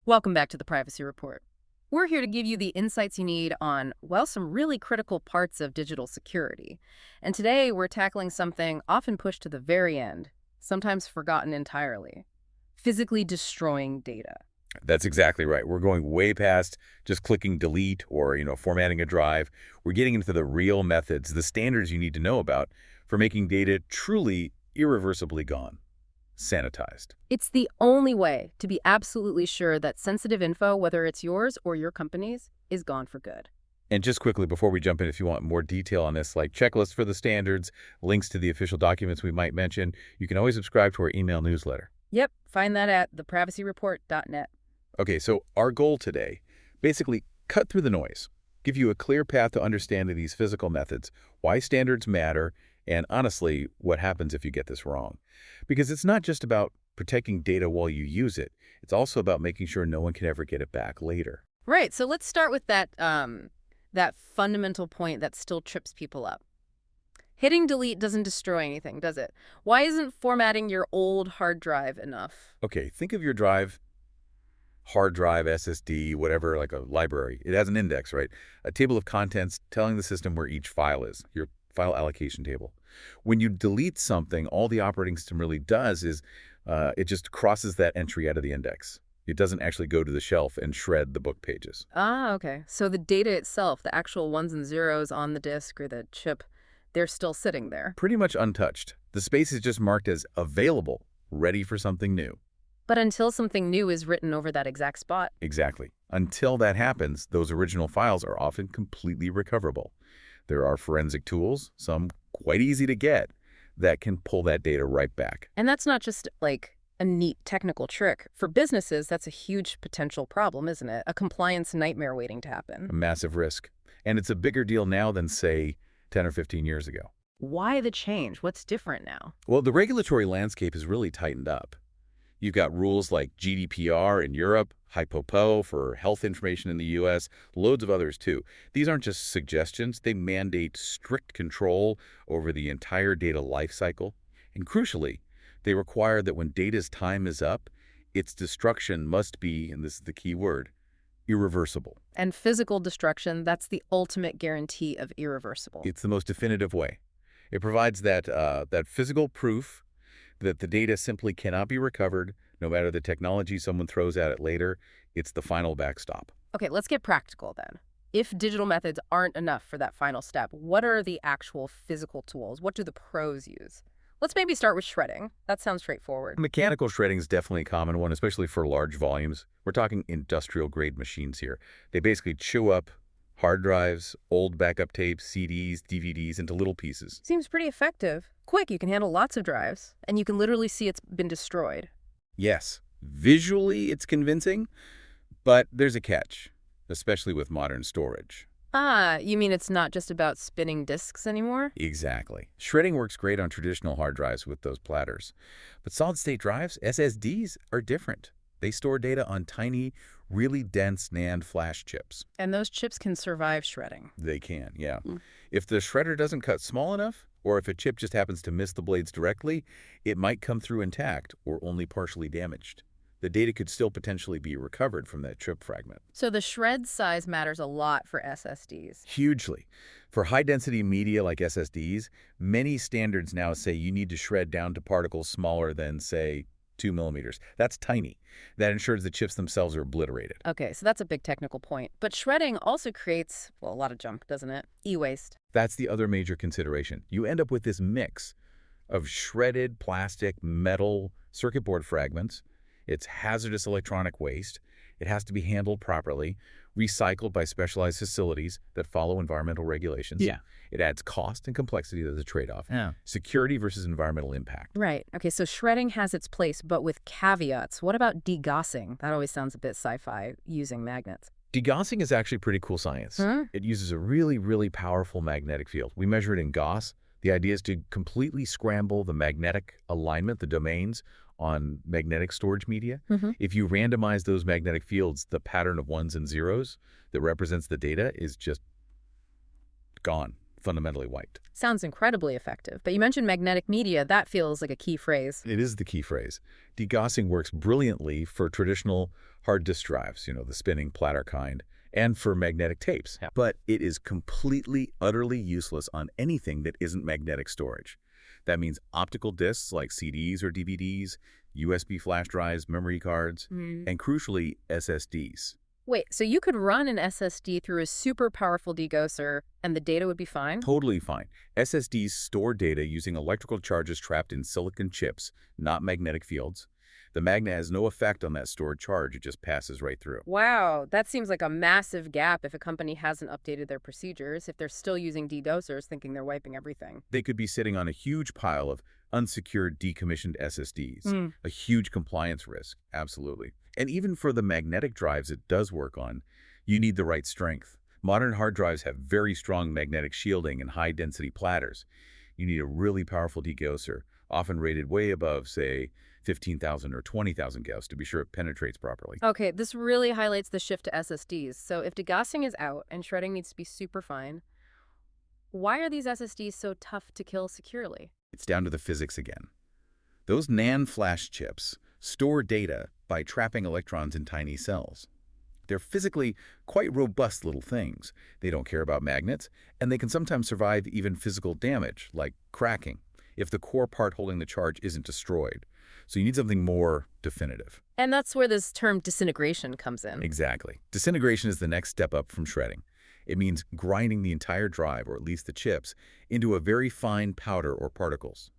Welcome back to the Privacy Report. We're here to give you the insights you need on, well, some really critical parts of digital security. And today we're tackling something often pushed to the very end, sometimes forgotten entirely: physically destroying data. That's exactly right. We're going way past just clicking delete or, formatting a drive. We're getting into the real methods, the standards you need to know about for making data truly irreversibly gone, sanitized. It's the only way to be absolutely sure that sensitive info, whether it's yours or your company's, is gone for good. And just quickly before we jump in, if you want more detail on this, like checklists for the standards, links to the official documents we might mention, you can always subscribe to our email newsletter. Yep, find that at theprivacyreport.net. Okay, so our goal today, basically cut through the noise, give you a clear path to understanding these physical methods, why standards matter, and honestly, what happens if you get this wrong. Because it's not just about protecting data while you use it, it's also about making sure no one can ever get it back later. Right, so let's start with that fundamental point that still trips people up. Hitting delete doesn't destroy anything, does it? Why isn't formatting your old hard drive enough? Okay, think of your drive, hard drive, SSD, whatever, like a library. It has an index, right? A table of contents telling the system where each file is, your file allocation table. When you delete something, all the operating system really does is it just crosses that entry out of the index. It doesn't actually go to the shelf and shred the book pages. Ah, okay. So the data itself, the actual ones and zeros on the disk or the chip, they're still sitting there. Pretty much untouched. The space is just marked as available, ready for something new. But until something new is written over that exact spot. Exactly. Until that happens, those original files are often completely recoverable. There are forensic tools, some quite easy to get, that can pull that data right back. And that's not just like a neat technical trick. For businesses, that's a huge potential problem, isn't it? A compliance nightmare waiting to happen. A massive risk. And it's a bigger deal now than, say, 10 or 15 years ago. Why the change? What's different now? Well, the regulatory landscape has really tightened up. You've got rules like GDPR in Europe, HIPOO for health information in the US, loads of others too. These aren't just suggestions, they mandate strict control over the entire data lifecycle. And crucially, they require that when data's time is up, its destruction must be, and this is the key word, irreversible. And physical destruction, that's the ultimate guarantee of irreversible. It's the most definitive way. It provides that physical proof that the data simply cannot be recovered, no matter the technology someone throws at it later. It's the final backstop. Okay, let's get practical then. If digital methods aren't enough for that final step, what are the actual physical tools? What do the pros use? Let's maybe start with shredding. That sounds straightforward. Mechanical shredding is definitely a common one, especially for large volumes. We're talking industrial-grade machines here. They basically chew up hard drives, old backup tapes, CDs, DVDs into little pieces. Seems pretty effective. Quick, you can handle lots of drives, and you can literally see it's been destroyed. Yes, visually it's convincing, but there's a catch, especially with modern storage. Ah, you mean it's not just about spinning disks anymore? Exactly. Shredding works great on traditional hard drives with those platters. But solid-state drives, SSDs, are different. They store data on tiny, really dense NAND flash chips. And those chips can survive shredding. They can, yeah. If the shredder doesn't cut small enough, or if a chip just happens to miss the blades directly, it might come through intact or only partially damaged. The data could still potentially be recovered from that chip fragment. So the shred size matters a lot for SSDs. Hugely. For high-density media like SSDs, many standards now say you need to shred down to particles smaller than, say, 2 millimeters. That's tiny. That ensures the chips themselves are obliterated. Okay, so that's a big technical point. But shredding also creates, well, a lot of junk, doesn't it? E-waste. That's the other major consideration. You end up with this mix of shredded plastic, metal, circuit board fragments. It's hazardous electronic waste. It has to be handled properly, recycled by specialized facilities that follow environmental regulations. Yeah. It adds cost and complexity as a trade-off. Yeah. Security versus environmental impact. Right. Okay, so shredding has its place, but with caveats. What about degaussing? That always sounds a bit sci-fi, using magnets. Degaussing is actually pretty cool science. It uses a really, really powerful magnetic field. We measure it in Gauss. The idea is to completely scramble the magnetic alignment, the domains, on magnetic storage media. If you randomize those magnetic fields, the pattern of ones and zeros that represents the data is just gone, fundamentally wiped. Sounds incredibly effective. But you mentioned magnetic media. That feels like a key phrase. It is the key phrase. Degaussing works brilliantly for traditional hard disk drives, the spinning platter kind, and for magnetic tapes. Yeah. But it is completely, utterly useless on anything that isn't magnetic storage. That means optical disks like CDs or DVDs, USB flash drives, memory cards, and crucially, SSDs. Wait, so you could run an SSD through a super powerful degausser and the data would be fine? Totally fine. SSDs store data using electrical charges trapped in silicon chips, not magnetic fields. The magnet has no effect on that stored charge. It just passes right through. Wow, that seems like a massive gap if a company hasn't updated their procedures, if they're still using degaussers thinking they're wiping everything. They could be sitting on a huge pile of unsecured decommissioned SSDs, a huge compliance risk, absolutely. And even for the magnetic drives it does work on, you need the right strength. Modern hard drives have very strong magnetic shielding and high-density platters. You need a really powerful degausser, often rated way above, say, 15,000 or 20,000 Gauss to be sure it penetrates properly. Okay, this really highlights the shift to SSDs. So if degaussing is out and shredding needs to be super fine, why are these SSDs so tough to kill securely? It's down to the physics again. Those NAND flash chips store data by trapping electrons in tiny cells. They're physically quite robust little things. They don't care about magnets, and they can sometimes survive even physical damage, like cracking, if the core part holding the charge isn't destroyed. So you need something more definitive. And that's where this term disintegration comes in. Exactly. Disintegration is the next step up from shredding. It means grinding the entire drive, or at least the chips, into a very fine powder or particles.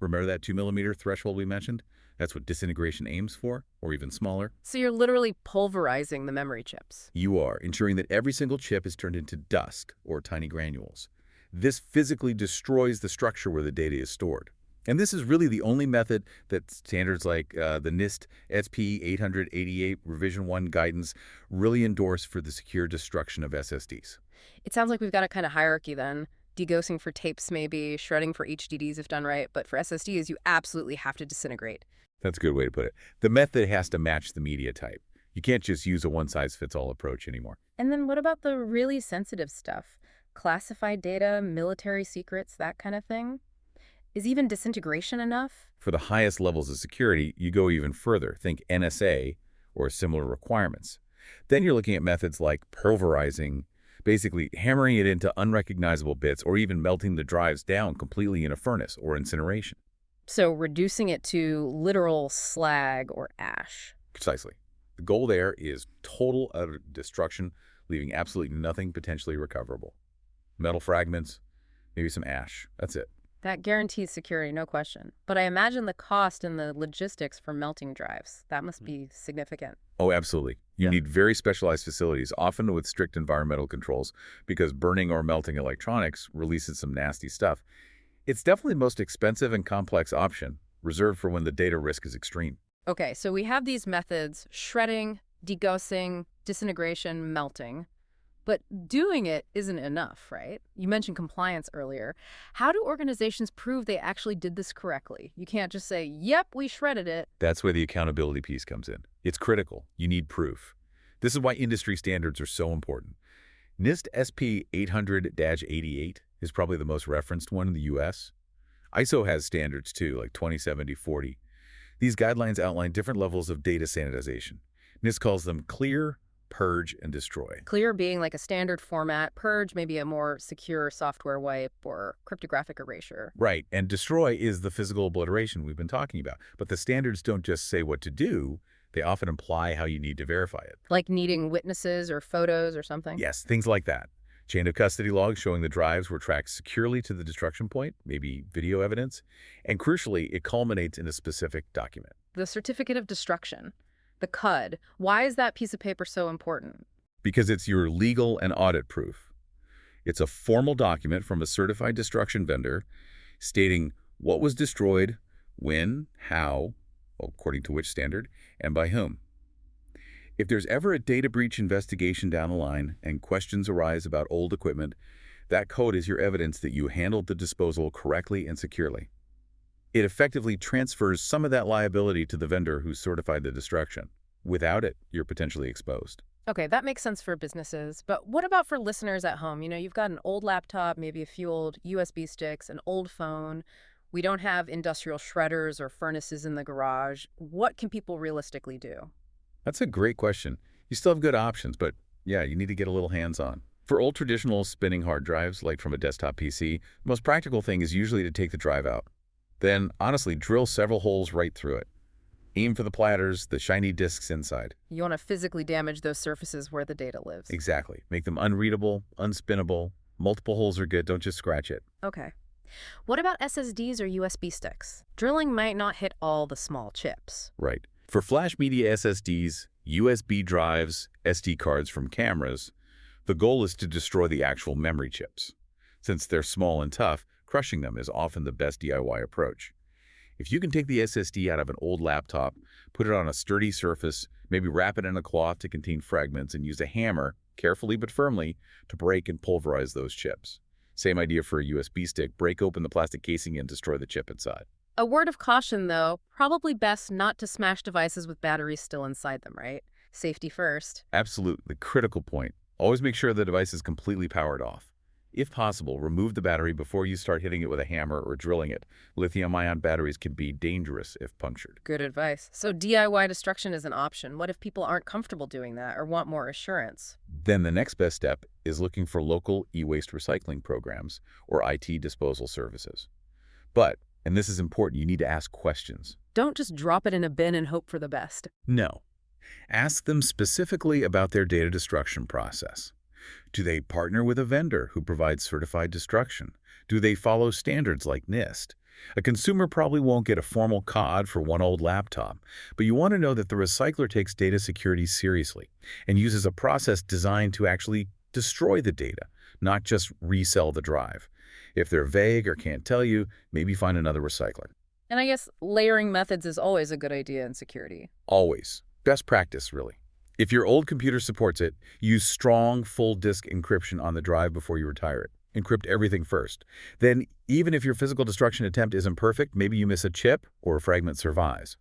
Remember that 2 millimeter threshold we mentioned? That's what disintegration aims for, or even smaller. So you're literally pulverizing the memory chips. You are, ensuring that every single chip is turned into dust, or tiny granules. This physically destroys the structure where the data is stored. And this is really the only method that standards like the NIST SP 888 Revision 1 guidance really endorse for the secure destruction of SSDs. It sounds like we've got a kind of hierarchy then. Degaussing for tapes maybe, shredding for HDDs if done right, but for SSDs you absolutely have to disintegrate. That's a good way to put it. The method has to match the media type. You can't just use a one-size-fits-all approach anymore. And then what about the really sensitive stuff? Classified data, military secrets, that kind of thing? Is even disintegration enough? For the highest levels of security, you go even further. Think NSA or similar requirements. Then you're looking at methods like pulverizing, basically hammering it into unrecognizable bits or even melting the drives down completely in a furnace or incineration. So reducing it to literal slag or ash. Precisely. The goal there is total utter destruction, leaving absolutely nothing potentially recoverable. Metal fragments, maybe some ash. That's it. That guarantees security, no question. But I imagine the cost and the logistics for melting drives, that must be significant. Oh, absolutely. You need very specialized facilities, often with strict environmental controls, because burning or melting electronics releases some nasty stuff. It's definitely the most expensive and complex option, reserved for when the data risk is extreme. Okay, so we have these methods, shredding, degaussing, disintegration, melting. But doing it isn't enough, right? You mentioned compliance earlier. How do organizations prove they actually did this correctly? You can't just say, yep, we shredded it. That's where the accountability piece comes in. It's critical. You need proof. This is why industry standards are so important. NIST SP 800-88 is probably the most referenced one in the U.S. ISO has standards too, like 2070-40. These guidelines outline different levels of data sanitization. NIST calls them clear, purge, and destroy. Clear being like a standard format, purge maybe a more secure software wipe or cryptographic erasure. Right, and destroy is the physical obliteration we've been talking about. But the standards don't just say what to do, they often imply how you need to verify it. Like needing witnesses or photos or something? Yes, things like that. Chain of custody logs showing the drives were tracked securely to the destruction point, maybe video evidence. And crucially, it culminates in a specific document. The certificate of destruction. The CUD. Why is that piece of paper so important? Because it's your legal and audit proof. It's a formal document from a certified destruction vendor stating what was destroyed, when, how, according to which standard, and by whom. If there's ever a data breach investigation down the line and questions arise about old equipment, that code is your evidence that you handled the disposal correctly and securely. It effectively transfers some of that liability to the vendor who certified the destruction. Without it, you're potentially exposed. Okay, that makes sense for businesses. But what about for listeners at home? You've got an old laptop, maybe a few old USB sticks, an old phone. We don't have industrial shredders or furnaces in the garage. What can people realistically do? That's a great question. You still have good options, but yeah, you need to get a little hands-on. For old traditional spinning hard drives, like from a desktop PC, the most practical thing is usually to take the drive out. Then, honestly, drill several holes right through it. Aim for the platters, the shiny disks inside. You want to physically damage those surfaces where the data lives. Exactly. Make them unreadable, unspinnable. Multiple holes are good, don't just scratch it. Okay. What about SSDs or USB sticks? Drilling might not hit all the small chips. Right. For flash media SSDs, USB drives, SD cards from cameras, the goal is to destroy the actual memory chips. Since they're small and tough, crushing them is often the best DIY approach. If you can take the SSD out of an old laptop, put it on a sturdy surface, maybe wrap it in a cloth to contain fragments, and use a hammer, carefully but firmly, to break and pulverize those chips. Same idea for a USB stick. Break open the plastic casing and destroy the chip inside. A word of caution, though, probably best not to smash devices with batteries still inside them, right? Safety first. Absolutely critical point. Always make sure the device is completely powered off. If possible, remove the battery before you start hitting it with a hammer or drilling it. Lithium-ion batteries can be dangerous if punctured. Good advice. So DIY destruction is an option. What if people aren't comfortable doing that or want more assurance? Then the next best step is looking for local e-waste recycling programs or IT disposal services. But, and this is important, you need to ask questions. Don't just drop it in a bin and hope for the best. No. Ask them specifically about their data destruction process. Do they partner with a vendor who provides certified destruction? Do they follow standards like NIST? A consumer probably won't get a formal COD for one old laptop, but you want to know that the recycler takes data security seriously and uses a process designed to actually destroy the data, not just resell the drive. If they're vague or can't tell you, maybe find another recycler. And I guess layering methods is always a good idea in security. Always. Best practice, really. If your old computer supports it, use strong full-disk encryption on the drive before you retire it. Encrypt everything first. Then, even if your physical destruction attempt isn't perfect, maybe you miss a chip or a fragment survives.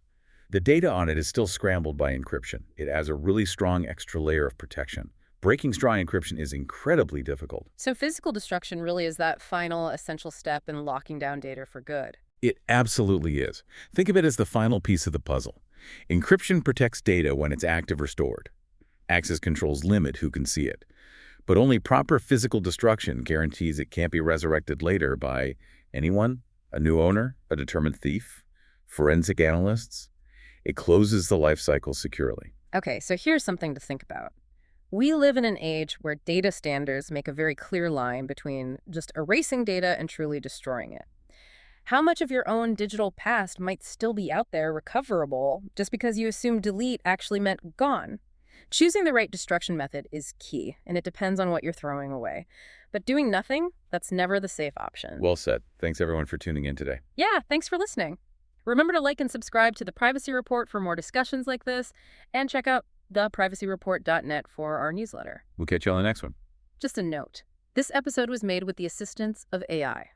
The data on it is still scrambled by encryption. It adds a really strong extra layer of protection. Breaking strong encryption is incredibly difficult. So physical destruction really is that final essential step in locking down data for good. It absolutely is. Think of it as the final piece of the puzzle. Encryption protects data when it's active or stored. Access controls limit who can see it. But only proper physical destruction guarantees it can't be resurrected later by anyone, a new owner, a determined thief, forensic analysts. It closes the life cycle securely. Okay, so here's something to think about. We live in an age where data standards make a very clear line between just erasing data and truly destroying it. How much of your own digital past might still be out there recoverable just because you assume delete actually meant gone? Choosing the right destruction method is key, and it depends on what you're throwing away. But doing nothing, that's never the safe option. Well said. Thanks everyone for tuning in today. Yeah, thanks for listening. Remember to like and subscribe to The Privacy Report for more discussions like this, and check out theprivacyreport.net for our newsletter. We'll catch you on the next one. Just a note, this episode was made with the assistance of AI.